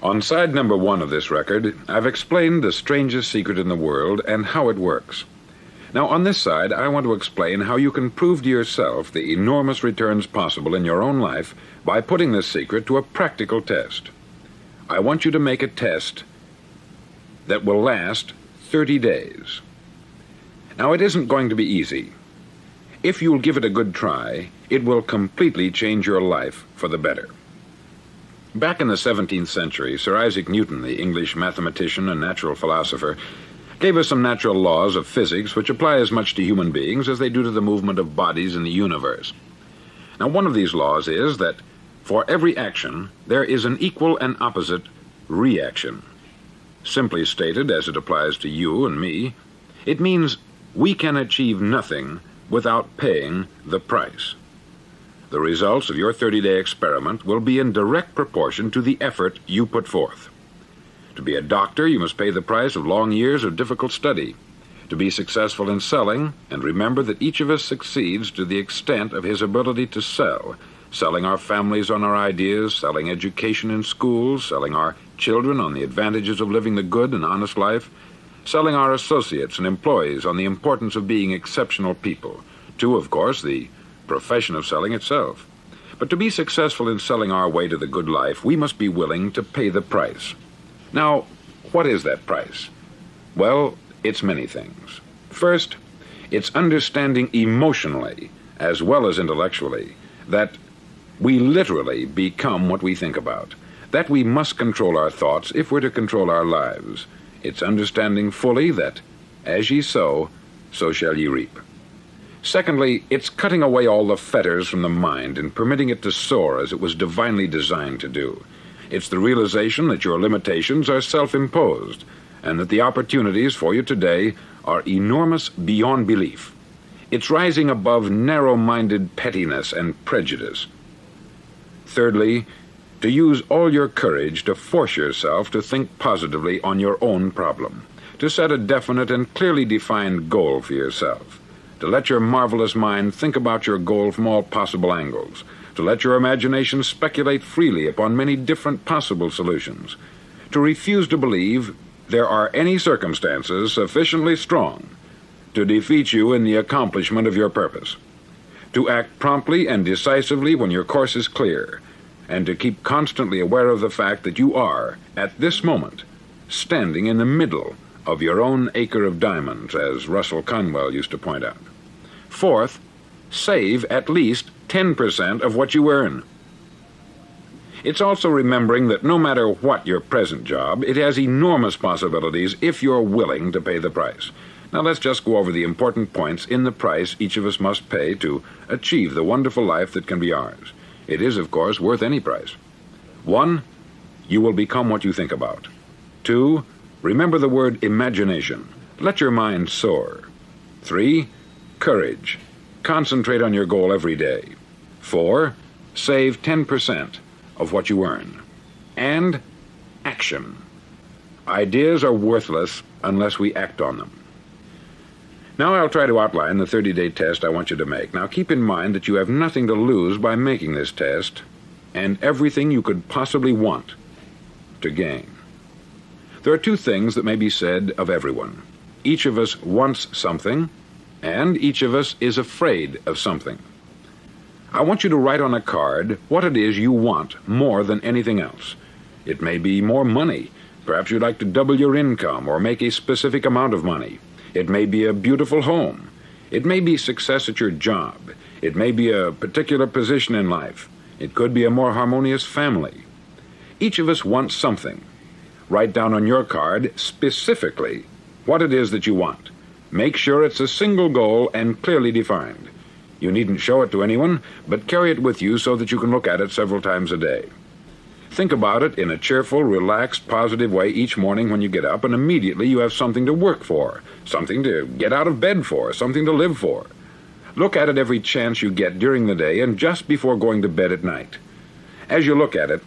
On side number 1 of this record, I've explained the strangest secret in the world and how it works. Now, on this side, I want to explain how you can prove to yourself the enormous returns possible in your own life by putting this secret to a practical test. I want you to make a test that will last 30 days. Now, it isn't going to be easy. If you'll give it a good try, it will completely change your life for the better. Back in the 17th century, Sir Isaac Newton, the English mathematician and natural philosopher, gave us some natural laws of physics which apply as much to human beings as they do to the movement of bodies in the universe. Now, one of these laws is that for every action, there is an equal and opposite reaction. Simply stated, as it applies to you and me, it means we can achieve nothing without paying the price. The results of your 30-day experiment will be in direct proportion to the effort you put forth. To be a doctor, you must pay the price of long years of difficult study. To be successful in selling, and remember that each of us succeeds to the extent of his ability to sell, selling our families on our ideas, selling education in schools, selling our children on the advantages of living the good and honest life, selling our associates and employees on the importance of being exceptional people, to, of course, the profession of selling itself. But to be successful in selling our way to the good life, we must be willing to pay the price. Now, what is that price? Well, it's many things. First, it's understanding emotionally, as well as intellectually, that we literally become what we think about, that we must control our thoughts if we're to control our lives. It's understanding fully that, as ye sow, so shall ye reap. Secondly, it's cutting away all the fetters from the mind and permitting it to soar as it was divinely designed to do. It's the realization that your limitations are self-imposed, and that the opportunities for you today are enormous beyond belief. It's rising above narrow-minded pettiness and prejudice. Thirdly, to use all your courage to force yourself to think positively on your own problem, to set a definite and clearly defined goal for yourself, to let your marvelous mind think about your goal from all possible angles, to let your imagination speculate freely upon many different possible solutions, to refuse to believe there are any circumstances sufficiently strong to defeat you in the accomplishment of your purpose, to act promptly and decisively when your course is clear, and to keep constantly aware of the fact that you are, at this moment, standing in the middle of your own acre of diamonds, as Russell Conwell used to point out. Fourth, save at least 10% of what you earn. It's also remembering that no matter what your present job, it has enormous possibilities if you're willing to pay the price. Now let's just go over the important points in the price each of us must pay to achieve the wonderful life that can be ours. It is, of course, worth any price. 1, you will become what you think about. 2, remember the word imagination. Let your mind soar. 3, courage. Concentrate on your goal every day. 4, save 10% of what you earn. And action. Ideas are worthless unless we act on them. Now I'll try to outline the 30-day test I want you to make. Now keep in mind that you have nothing to lose by making this test, and everything you could possibly want to gain. There are 2 things that may be said of everyone. Each of us wants something, and each of us is afraid of something. I want you to write on a card what it is you want more than anything else. It may be more money. Perhaps you'd like to double your income or make a specific amount of money. It may be a beautiful home. It may be success at your job. It may be a particular position in life. It could be a more harmonious family. Each of us wants something. Write down on your card specifically what it is that you want. Make sure it's a single goal and clearly defined. You needn't show it to anyone, but carry it with you so that you can look at it several times a day. Think about it in a cheerful, relaxed, positive way each morning when you get up, and immediately you have something to work for, something to get out of bed for, something to live for. Look at it every chance you get during the day and just before going to bed at night. As you look at it,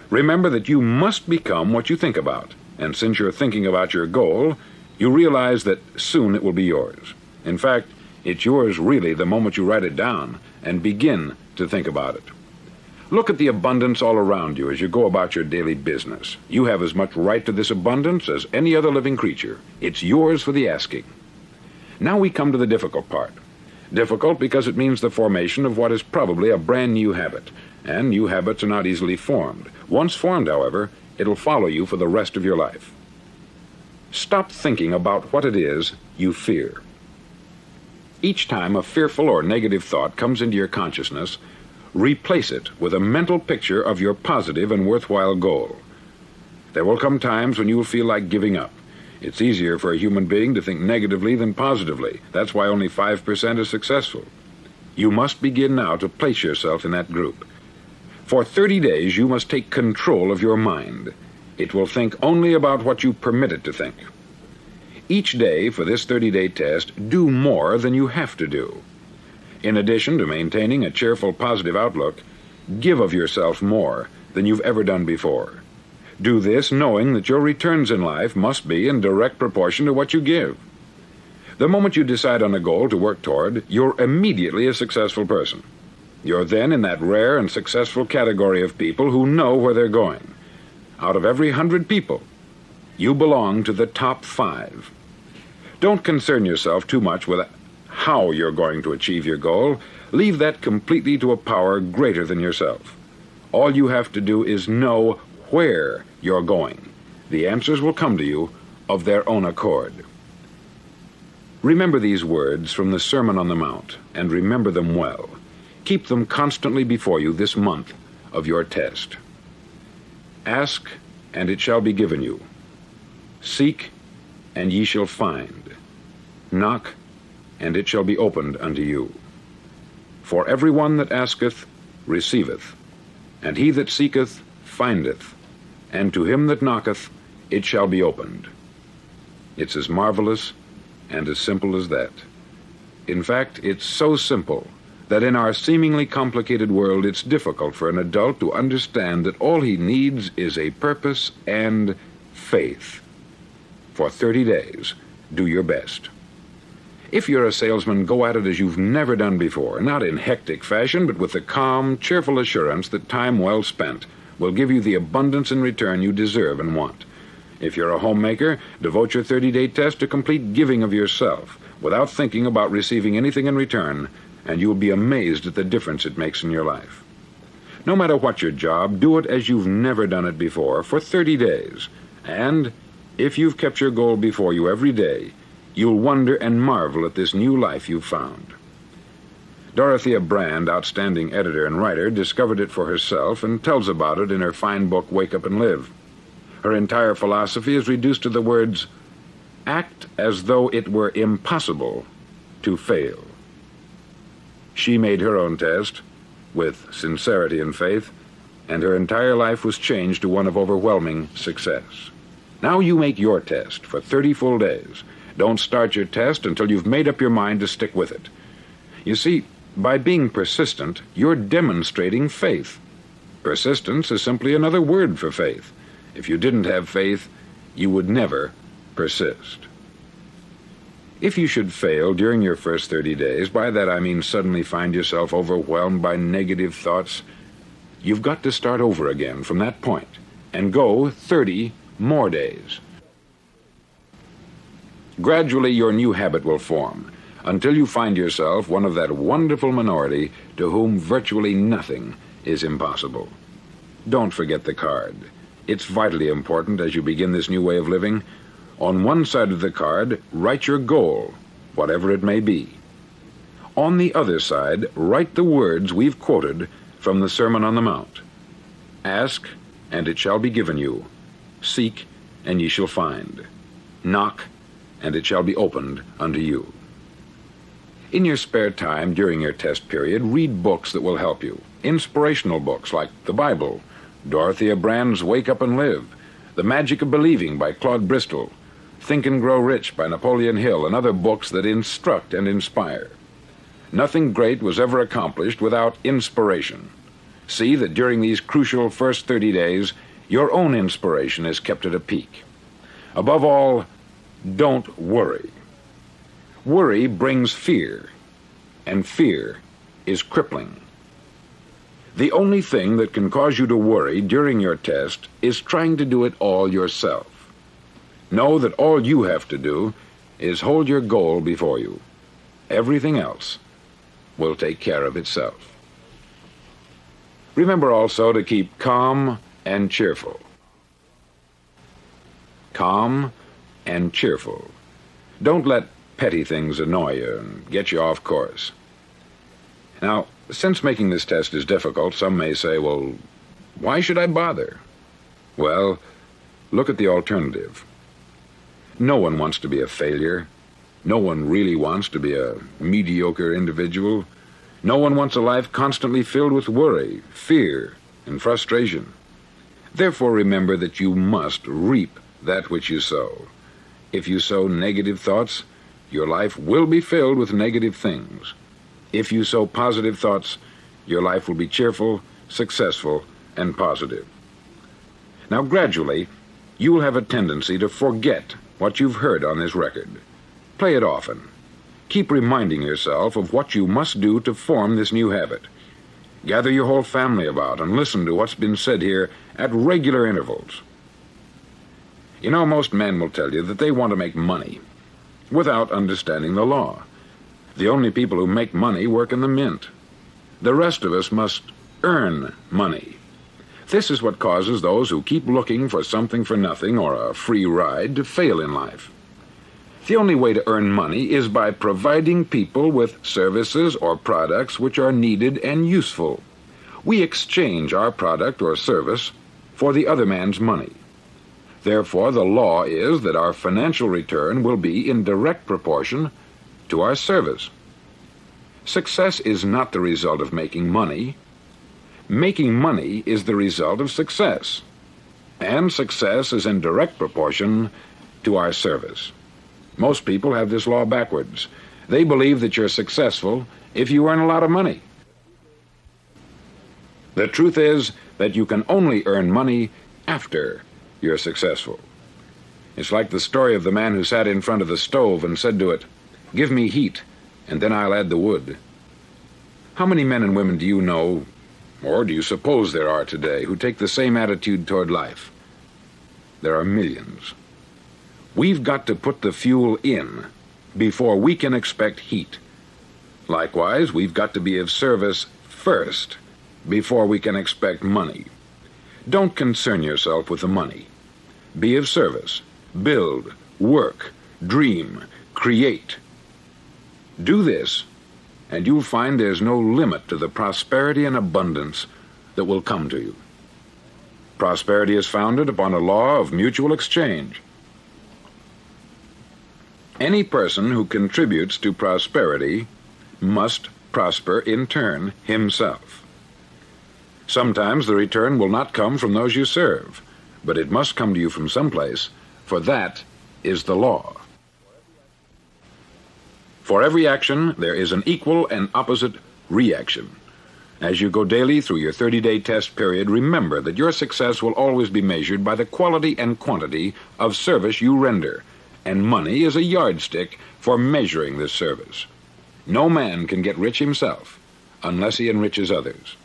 remember that you must become what you think about, and since you're thinking about your goal, you realize that soon it will be yours. In fact, it's yours really the moment you write it down and begin to think about it. Look at the abundance all around you as you go about your daily business. You have as much right to this abundance as any other living creature. It's yours for the asking. Now we come to the difficult part. Difficult because it means the formation of what is probably a brand new habit, and new habits are not easily formed. Once formed, however, it'll follow you for the rest of your life. Stop thinking about what it is you fear. Each time a fearful or negative thought comes into your consciousness, replace it with a mental picture of your positive and worthwhile goal. There will come times when you will feel like giving up. It's easier for a human being to think negatively than positively. That's why only 5% are successful. You must begin now to place yourself in that group. For 30 days, you must take control of your mind. It will think only about what you permit it to think. Each day for this 30-day test, do more than you have to do. In addition to maintaining a cheerful, positive outlook, give of yourself more than you've ever done before. Do this knowing that your returns in life must be in direct proportion to what you give. The moment you decide on a goal to work toward, you're immediately a successful person. You're then in that rare and successful category of people who know where they're going. Out of every 100 people, you belong to the top 5. Don't concern yourself too much with how you're going to achieve your goal. Leave that completely to a power greater than yourself. All you have to do is know where you're going. The answers will come to you of their own accord. Remember these words from the Sermon on the Mount, and remember them well. Keep them constantly before you this month of your test. Ask, and it shall be given you. Seek, and ye shall find. Knock, and it shall be opened unto you. For every one that asketh receiveth, and he that seeketh findeth, and to him that knocketh it shall be opened. It's as marvelous and as simple as that. In fact, it's so simple that in our seemingly complicated world it's difficult for an adult to understand that all he needs is a purpose and faith. For 30 days, do your best. If you're a salesman, go at it as you've never done before, not in hectic fashion, but with the calm, cheerful assurance that time well spent will give you the abundance in return you deserve and want. If you're a homemaker, devote your 30-day test to complete giving of yourself, without thinking about receiving anything in return, and you'll be amazed at the difference it makes in your life. No matter what your job, do it as you've never done it before for 30 days. And if you've kept your goal before you every day, you'll wonder and marvel at this new life you've found. Dorothea Brand, outstanding editor and writer, discovered it for herself and tells about it in her fine book, Wake Up and Live. Her entire philosophy is reduced to the words, act as though it were impossible to fail. She made her own test with sincerity and faith, and her entire life was changed to one of overwhelming success. Now you make your test for 30 full days. Don't start your test until you've made up your mind to stick with it. You see, by being persistent, you're demonstrating faith. Persistence is simply another word for faith. If you didn't have faith, you would never persist. If you should fail during your first 30 days, by that I mean suddenly find yourself overwhelmed by negative thoughts, you've got to start over again from that point and go 30 more days. Gradually, your new habit will form until you find yourself one of that wonderful minority to whom virtually nothing is impossible. Don't forget the card. It's vitally important as you begin this new way of living. On one side of the card, write your goal, whatever it may be. On the other side, write the words we've quoted from the Sermon on the Mount. Ask, and it shall be given you. Seek, and ye shall find. Knock, and it shall be opened unto you. In your spare time during your test period, read books that will help you. Inspirational books like the Bible, Dorothea Brand's Wake Up and Live, The Magic of Believing by Claude Bristol, Think and Grow Rich by Napoleon Hill, and other books that instruct and inspire. Nothing great was ever accomplished without inspiration. See that during these crucial first 30 days, your own inspiration is kept at a peak. Above all, don't worry. Worry brings fear, and fear is crippling. The only thing that can cause you to worry during your test is trying to do it all yourself. Know that all you have to do is hold your goal before you. Everything else will take care of itself. Remember also to keep calm and cheerful. Calm and cheerful. Don't let petty things annoy you and get you off course. Now, since making this test is difficult, some may say, well, why should I bother? Well, look at the alternative. No one wants to be a failure. No one really wants to be a mediocre individual. No one wants a life constantly filled with worry, fear, and frustration. Therefore, remember that you must reap that which you sow. If you sow negative thoughts, your life will be filled with negative things. If you sow positive thoughts, your life will be cheerful, successful, and positive. Now, gradually, you will have a tendency to forget what you've heard on this record. Play it often. Keep reminding yourself of what you must do to form this new habit. Gather your whole family about and listen to what's been said here at regular intervals. You know, most men will tell you that they want to make money without understanding the law. The only people who make money work in the mint. The rest of us must earn money. This is what causes those who keep looking for something for nothing or a free ride to fail in life. The only way to earn money is by providing people with services or products which are needed and useful. We exchange our product or service for the other man's money. Therefore, the law is that our financial return will be in direct proportion to our service. Success is not the result of making money. Making money is the result of success. And success is in direct proportion to our service. Most people have this law backwards. They believe that you're successful if you earn a lot of money. The truth is that you can only earn money after you're successful. It's like the story of the man who sat in front of the stove and said to it, "Give me heat, and then I'll add the wood." How many men and women do you know, or do you suppose there are today, who take the same attitude toward life? There are millions. We've got to put the fuel in before we can expect heat. Likewise, we've got to be of service first before we can expect money. Don't concern yourself with the money. Be of service. Build, work, dream, create. Do this, and you'll find there's no limit to the prosperity and abundance that will come to you. Prosperity is founded upon a law of mutual exchange. Any person who contributes to prosperity must prosper in turn himself. Sometimes the return will not come from those you serve, but it must come to you from someplace, for that is the law. For every action, there is an equal and opposite reaction. As you go daily through your 30-day test period, remember that your success will always be measured by the quality and quantity of service you render, and money is a yardstick for measuring this service. No man can get rich himself unless he enriches others.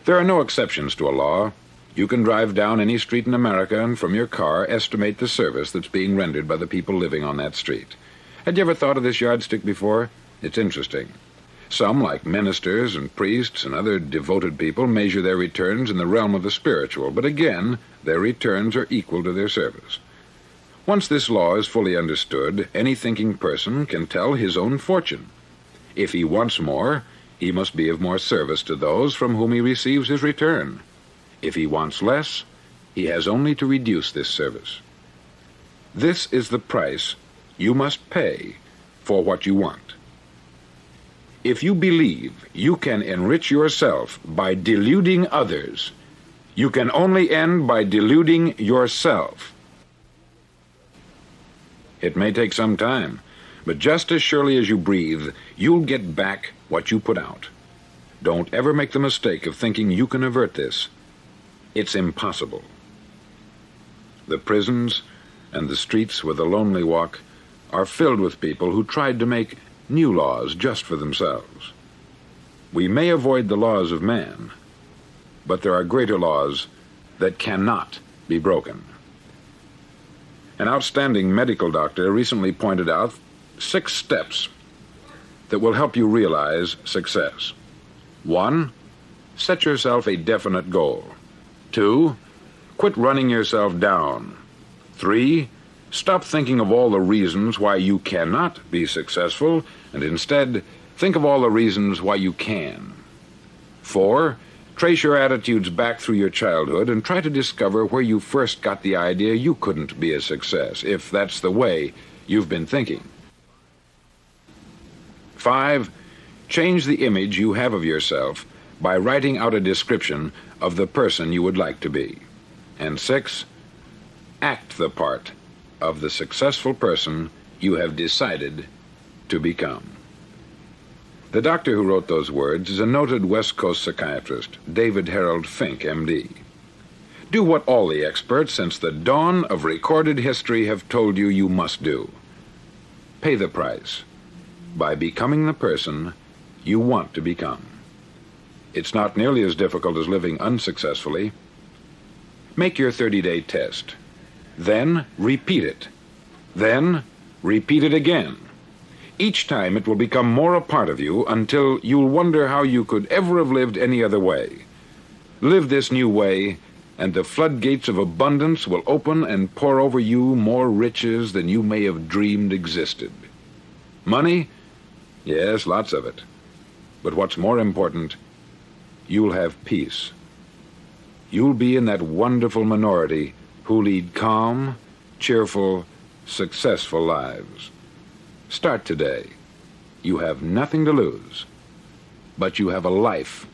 There are no exceptions to a law. You can drive down any street in America and from your car estimate the service that's being rendered by the people living on that street. Had you ever thought of this yardstick before? It's interesting. Some, like ministers and priests and other devoted people, measure their returns in the realm of the spiritual, but again, their returns are equal to their service. Once this law is fully understood, any thinking person can tell his own fortune. If he wants more, he must be of more service to those from whom he receives his return. If he wants less, he has only to reduce this service. This is the price you must pay for what you want. If you believe you can enrich yourself by deluding others, you can only end by deluding yourself. It may take some time, but just as surely as you breathe, you'll get back what you put out. Don't ever make the mistake of thinking you can avert this. It's impossible. The prisons and the streets where the lonely walk are filled with people who tried to make new laws just for themselves. We may avoid the laws of man, but there are greater laws that cannot be broken. An outstanding medical doctor recently pointed out 6 steps that will help you realize success. 1. Set yourself a definite goal. 2. Quit running yourself down. 3. Stop thinking of all the reasons why you cannot be successful, and instead think of all the reasons why you can. 4. Trace your attitudes back through your childhood and try to discover where you first got the idea you couldn't be a success, if that's the way you've been thinking. 5. Change the image you have of yourself by writing out a description of the person you would like to be. And 6. Act the part of the successful person you have decided to become. The doctor who wrote those words is a noted West Coast psychiatrist, David Harold Fink, M.D. Do what all the experts since the dawn of recorded history have told you you must do. Pay the price by becoming the person you want to become. It's not nearly as difficult as living unsuccessfully. Make your 30-day test. Then repeat it. Then repeat it again. Each time it will become more a part of you until you'll wonder how you could ever have lived any other way. Live this new way, and the floodgates of abundance will open and pour over you more riches than you may have dreamed existed. Money? Yes, lots of it. But what's more important, you'll have peace. You'll be in that wonderful minority who lead calm, cheerful, successful lives. Start today. You have nothing to lose, but you have a life